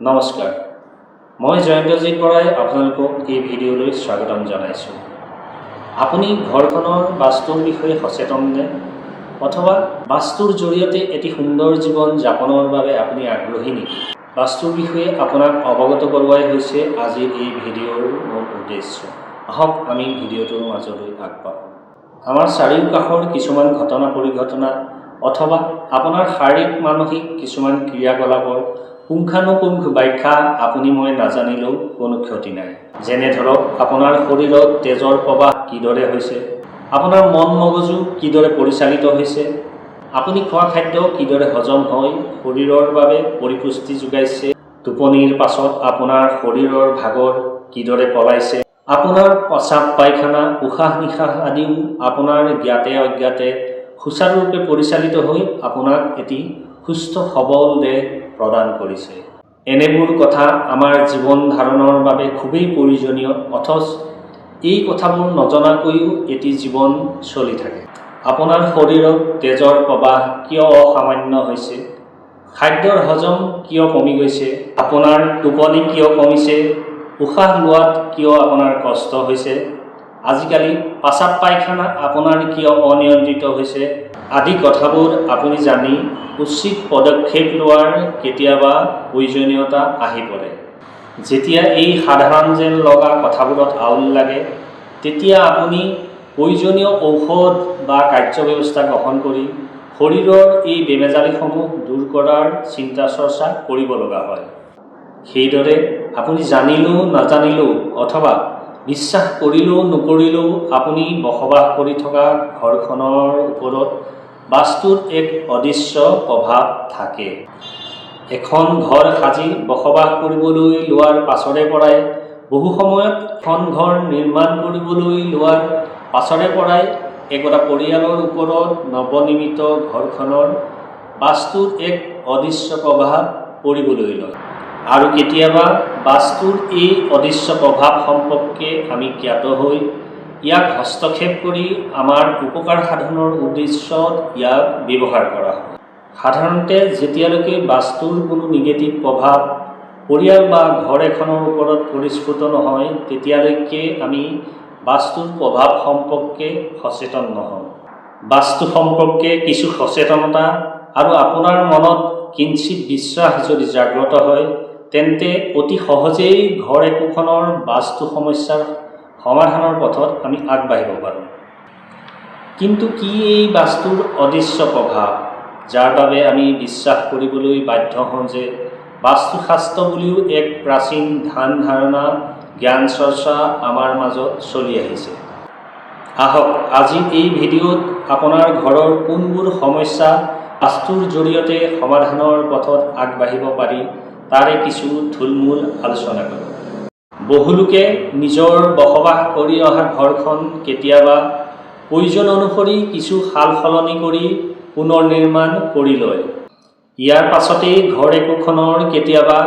নমস্কাৰ, মই জয়ন্তজিৎ বৰাই আপোনালোকক এই ভিডিঅ'লৈ স্বাগতম জনাইছোঁ। আপুনি ঘৰখনৰ বাস্তুৰ বিষয়ে সচেতননে? অথবা বাস্তুৰ জৰিয়তে এটি সুন্দৰ জীৱন যাপনৰ বাবে আপুনি আগ্ৰহী নেকি? বাস্তুৰ বিষয়ে আপোনাক অৱগত কৰোৱাই হৈছে আজিৰ এই ভিডিঅ'ৰ মূল উদ্দেশ্য। আহক আমি ভিডিঅ'টোৰ মাজলৈ আগবাঢ়ো। আমাৰ চাৰিওকাষৰ কিছুমান ঘটনা পৰিঘটনা অথবা আপোনাৰ শাৰীৰিক মানসিক কিছুমান ক্ৰিয়াকলাপৰ পুংখানুপুংখ ব্যাখ্যা আপুনি মই নাজানিলেও কোনো ক্ষতি নাই। যেনে ধৰক আপোনাৰ শৰীৰত তেজৰ প্ৰবাহ কিদৰে হৈছে, আপোনাৰ মন মগজু কিদৰে পৰিচালিত হৈছে, আপুনি খোৱা খাদ্য কিদৰে হজম হৈ শৰীৰৰ বাবে পৰিপুষ্টি যোগাইছে, টোপনিৰ পাছত আপোনাৰ শৰীৰৰ ভাগৰ কিদৰে পলাইছে, আপোনাৰ প্ৰস্ৰাৱ পায়খানা উশাহ নিশাহ আদিও আপোনাৰ জ্ঞাতে অজ্ঞাতে সুচাৰুৰূপে পৰিচালিত হৈ আপোনাক এটি সুস্থ সবল দেহ প্ৰদান কৰিছে। এনেবোৰ কথা আমাৰ জীৱন ধাৰণৰ বাবে খুবেই প্ৰয়োজনীয়, অথচ এই কথাবোৰ নজনাকৈও এটি জীৱন চলি থাকে। আপোনাৰ শৰীৰত তেজৰ প্ৰবাহ কিয় অসামান্য হৈছে, খাদ্যৰ হজম কিয় কমি গৈছে, আপোনাৰ টোপনি কিয় কমিছে, উশাহ লোৱাত কিয় আপোনাৰ কষ্ট হৈছে, আজিকালি প্ৰস্ৰাৱ পায়খানা আপোনাৰ কিয় অনিয়ন্ত্ৰিত হৈছে আদি কথাবোৰ আপুনি জানি উচিত পদক্ষেপ লোৱাৰ কেতিয়াবা প্ৰয়োজনীয়তা আহি পৰে। যেতিয়া এই সাধাৰণ যেন লগা কথাবোৰত আউল লাগে, তেতিয়া আপুনি প্ৰয়োজনীয় ঔষধ বা কাৰ্যব্যৱস্থা গ্ৰহণ কৰি শৰীৰৰ এই বেমেজালিসমূহ দূৰ কৰাৰ চিন্তা চৰ্চা কৰিব লগা হয়। সেইদৰে আপুনি জানিলেও নাজানিলেও অথবা বিশ্বাস কৰিলেও নকৰিলেও আপুনি বসবাস কৰি থকা ঘৰখনৰ ওপৰত বাস্তুৰ এক অদৃশ্য প্ৰভাৱ থাকে। এখন ঘৰ সাজি বসবাস কৰিবলৈ লোৱাৰ পাছৰে পৰাই বহু সময়ত এখন ঘৰ নিৰ্মাণ কৰিবলৈ লোৱাৰ পাছৰে পৰাই একোটা পৰিয়ালৰ ওপৰত নৱনিৰ্মিত ঘৰখনৰ বাস্তুৰ এক অদৃশ্য প্ৰভাৱ পৰিবলৈ লয়। আৰু কেতিয়াবা বাস্তুৰ এই অদৃশ্য প্ৰভাৱ সম্পৰ্কে আমি জ্ঞাত হৈ ইয়াক হস্তক্ষেপ কৰি আমাৰ উপকাৰ সাধনৰ উদ্দেশ্যত ইয়াক ব্যৱহাৰ কৰা হয়। সাধাৰণতে যেতিয়ালৈকে বাস্তুৰ কোনো নিগেটিভ প্ৰভাৱ পৰিয়াল বা ঘৰ এখনৰ ওপৰত পৰিস্ফুট নহয়, তেতিয়ালৈকে আমি বাস্তুৰ প্ৰভাৱ সম্পৰ্কে সচেতন নহওঁ। বাস্তু সম্পৰ্কে কিছু সচেতনতা আৰু আপোনাৰ মনত কিঞ্চিত বিশ্বাস যদি জাগ্ৰত হয়, তেন্তে অতি সহজেই ঘৰ একোখনৰ বাস্তু সমস্যাৰ সমাধানৰ পথত আমি আগবাঢ়িব পাৰোঁ। কিন্তু কি এই বাস্তুৰ অদৃশ্য প্ৰভাৱ, যাৰ বাবে আমি বিশ্বাস কৰিবলৈ বাধ্য হওঁ যে বাস্তুশাস্ত্ৰ বুলিও এক প্ৰাচীন ধ্যান ধাৰণা জ্ঞান চৰ্চা আমাৰ মাজত চলি আহিছে। আহক আজি এই ভিডিঅ'ত আপোনাৰ ঘৰৰ কোনবোৰ সমস্যা বাস্তুৰ জৰিয়তে সমাধানৰ পথত আগবাঢ়িব পাৰি তাৰে কিছু থুলমূল আলোচনা কৰোঁ। বহুলোকে নিজৰ বসবাস কৰি অহা ঘৰখন কেতিয়াবা প্ৰয়োজন অনুসৰি কিছু সাল সলনি কৰি পুনৰ নিৰ্মাণ কৰি লয়। ইয়াৰ পাছতেই ঘৰ একোখনৰ কেতিয়াবা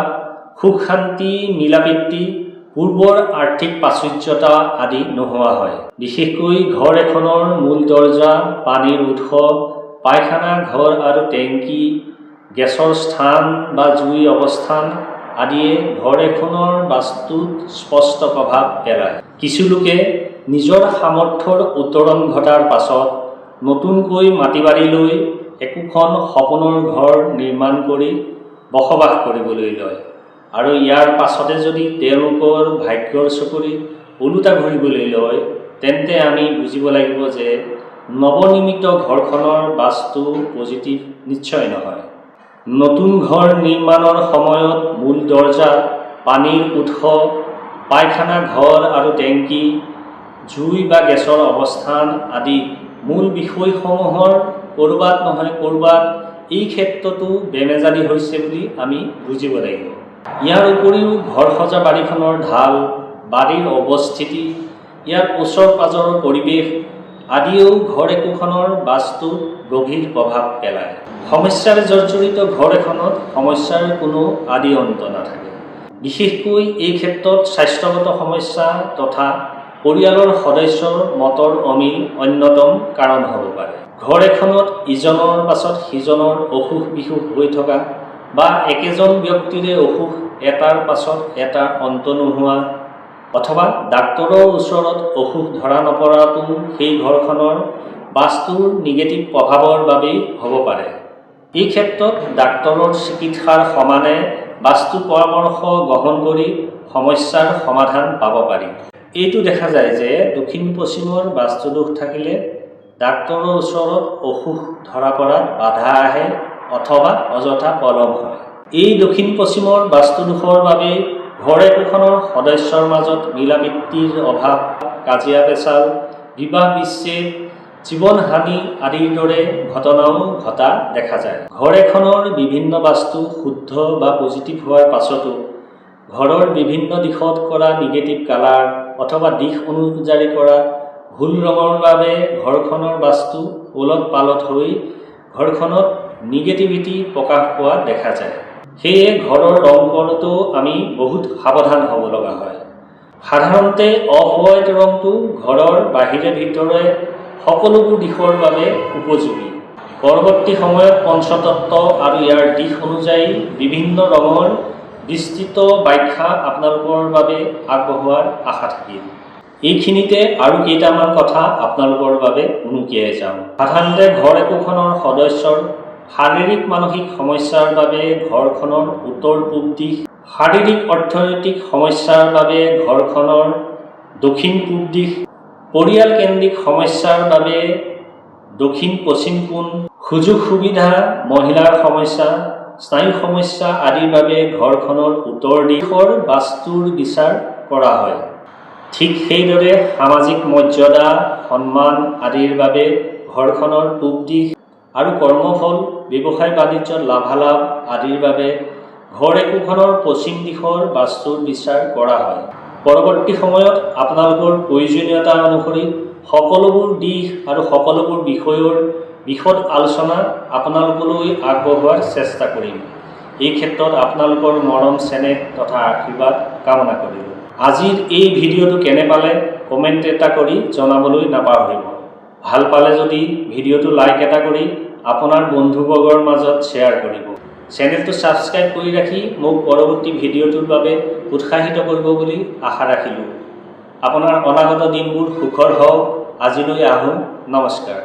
সুখ শান্তি মিলাপ্ৰীতি পূৰ্বৰ আৰ্থিক প্ৰাচুৰ্যতা আদি নোহোৱা হয়। বিশেষকৈ ঘৰ এখনৰ মূল দৰ্জা, পানীৰ উৎস, পায়খানা ঘৰ আৰু টেংকি, গেছৰ স্থান বা জুইৰ অৱস্থান আদিয়ে ঘৰ এখনৰ বাস্তুত স্পষ্ট প্ৰভাৱ পেলায়। কিছু লোকে নিজৰ সামৰ্থ্যৰ উত্তৰণ ঘটাৰ পাছত নতুনকৈ মাটি বাৰী লৈ একোখন সপোনৰ ঘৰ নিৰ্মাণ কৰি বসবাস কৰিবলৈ লয়। আৰু ইয়াৰ পাছতে যদি তেওঁলোকৰ ভাগ্যৰ চকৰি ওলোটা ঘূৰিবলৈ লয়, তেন্তে আমি বুজিব লাগিব যে নৱনিৰ্মিত ঘৰখনৰ বাস্তু পজিটিভ নিশ্চয় নহয়। নতুন ঘৰ নিৰ্মাণৰ সময়ত মূল দৰ্জা, পানীৰ উৎস, পায়খানা ঘৰ আৰু টেংকি, জুই বা গেছৰ অৱস্থান আদি মূল বিষয়সমূহৰ ক'ৰবাত নহয় ক'ৰবাত এই ক্ষেত্ৰতো বেমেজালি হৈছে বুলি আমি বুজিব লাগিব। ইয়াৰ উপৰিও ঘৰ সজা বাৰীখনৰ ঢাল, বাৰীৰ অৱস্থিতি, ইয়াৰ ওচৰ পাজৰৰ পৰিৱেশ আদিয়েও ঘৰ একোখনৰ বাস্তুত গভীৰ প্ৰভাৱ পেলায়। সমস্যাৰে জৰ্জৰিত ঘৰ এখনত সমস্যাৰ কোনো আদি অন্ত নাথাকে। বিশেষকৈ এই ক্ষেত্ৰত স্বাস্থ্যগত সমস্যা তথা পৰিয়ালৰ সদস্যৰ মতৰ অমিল অন্যতম কাৰণ হ'ব পাৰে। ঘৰ এখনত ইজনৰ পাছত সিজনৰ অসুখ বিসুখ হৈ থকা বা একেজন ব্যক্তিৰে অসুখ এটাৰ পাছত এটা অন্ত নোহোৱা অথবা ডাক্তৰৰ ওচৰত অসুখ ধৰা নপৰাটো সেই ঘৰখনৰ বাস্তুৰ নিগেটিভ প্ৰভাৱৰ বাবেই হ'ব পাৰে। এই ক্ষেত্ৰত ডাক্তৰৰ চিকিৎসাৰ সমানে বাস্তু পৰামৰ্শ গ্ৰহণ কৰি সমস্যাৰ সমাধান পাব পাৰি। এইটো দেখা যায় যে দক্ষিণ পশ্চিমৰ বাস্তুদোষ থাকিলে ডাক্তৰৰ ওচৰত অসুখ ধৰা পৰাত বাধা আহে অথবা অযথা পলম হয়। এই দক্ষিণ পশ্চিমৰ বাস্তুদোষৰ বাবে ঘৰ একোখনৰ সদস্যৰ মাজত মিলাপ্ৰীতিৰ অভাৱ, কাজিয়া পেচাল, বিবাহ বিচ্ছেদ, জীৱন হানি আদিৰ দৰে ঘটনাও ঘটা দেখা যায়। ঘৰ এখনৰ বিভিন্ন বাস্তু শুদ্ধ বা পজিটিভ হোৱাৰ পাছতো ঘৰৰ বিভিন্ন দিশত কৰা নিগেটিভ কালাৰ অথবা দিশ অনুযায়ী কৰা ভুল ৰঙৰ বাবে ঘৰখনৰ বাস্তু ওলট পালট হৈ ঘৰখনত নিগেটিভিটি প্ৰকাশ পোৱা দেখা যায়। সেয়ে ঘৰৰ ৰং কৰোঁতেও আমি বহুত সাৱধান হ'ব লগা হয়। সাধাৰণতে অফ হোৱাইট ৰংটো ঘৰৰ বাহিৰে ভিতৰে সকলোবোৰ দিশৰ বাবে উপযোগী। পৰৱৰ্তী সময়ত পঞ্চতত্ত্ব আৰু ইয়াৰ দিশ অনুযায়ী বিভিন্ন ৰঙৰ বিস্তৃত ব্যাখ্যা আপোনালোকৰ বাবে আগবঢ়োৱাৰ আশা থাকিল। এইখিনিতে আৰু কেইটামান কথা আপোনালোকৰ বাবে উনুকিয়াই যাওঁ। সাধাৰণতে ঘৰ একোখনৰ সদস্যৰ শাৰীৰিক মানসিক সমস্যাৰ বাবে ঘৰখনৰ উত্তৰ পূব দিশ, শাৰীৰিক অৰ্থনৈতিক সমস্যাৰ বাবে ঘৰখনৰ দক্ষিণ পূব দিশ, পৰিয়াল কেন্দ্ৰিক সমস্যাৰ বাবে দক্ষিণ পশ্চিম কোণ, সুযোগ সুবিধা, মহিলাৰ সমস্যা, স্নায়ু সমস্যা আদিৰ বাবে ঘৰখনৰ উত্তৰ দিশৰ বাস্তুৰ বিচাৰ কৰা হয়। ঠিক সেইদৰে সামাজিক মৰ্যাদা, সন্মান আদিৰ বাবে ঘৰখনৰ পূব দিশ আৰু কৰ্মফল, ব্যৱসায় বাণিজ্যত লাভালাভ আদিৰ বাবে ঘৰ একোখনৰ পশ্চিম দিশৰ বাস্তুৰ বিচাৰ কৰা হয়। পৰৱৰ্তী সময়ত আপোনালোকৰ প্ৰয়োজনীয়তা অনুসৰি সকলোবোৰ দিশ আৰু সকলোবোৰ বিষয়ৰ বিশদ আলোচনা আপোনালোকলৈ আগবঢ়োৱাৰ চেষ্টা কৰিম। এই ক্ষেত্ৰত আপোনালোকৰ মৰম চেনেহ তথা আশীৰ্বাদ কামনা কৰিলোঁ। আজিৰ এই ভিডিঅ'টো কেনে পালে কমেণ্ট এটা কৰি জনাবলৈ নাপাহৰিব। ভাল পালে যদি ভিডিঅ'টো লাইক এটা কৰি আপোনাৰ বন্ধুবৰ্গৰ মাজত শ্বেয়াৰ কৰিব। চেনেলটো ছাবস্ক্ৰাইব কৰি ৰাখি মোক পৰৱৰ্তী ভিডিঅ'টোৰ বাবে উৎসাহিত কৰিব বুলি আশা ৰাখিলোঁ। আপোনাৰ অনাগত দিনবোৰ সুখৰ হওক। আজিলৈ আহোঁ। নমস্কাৰ।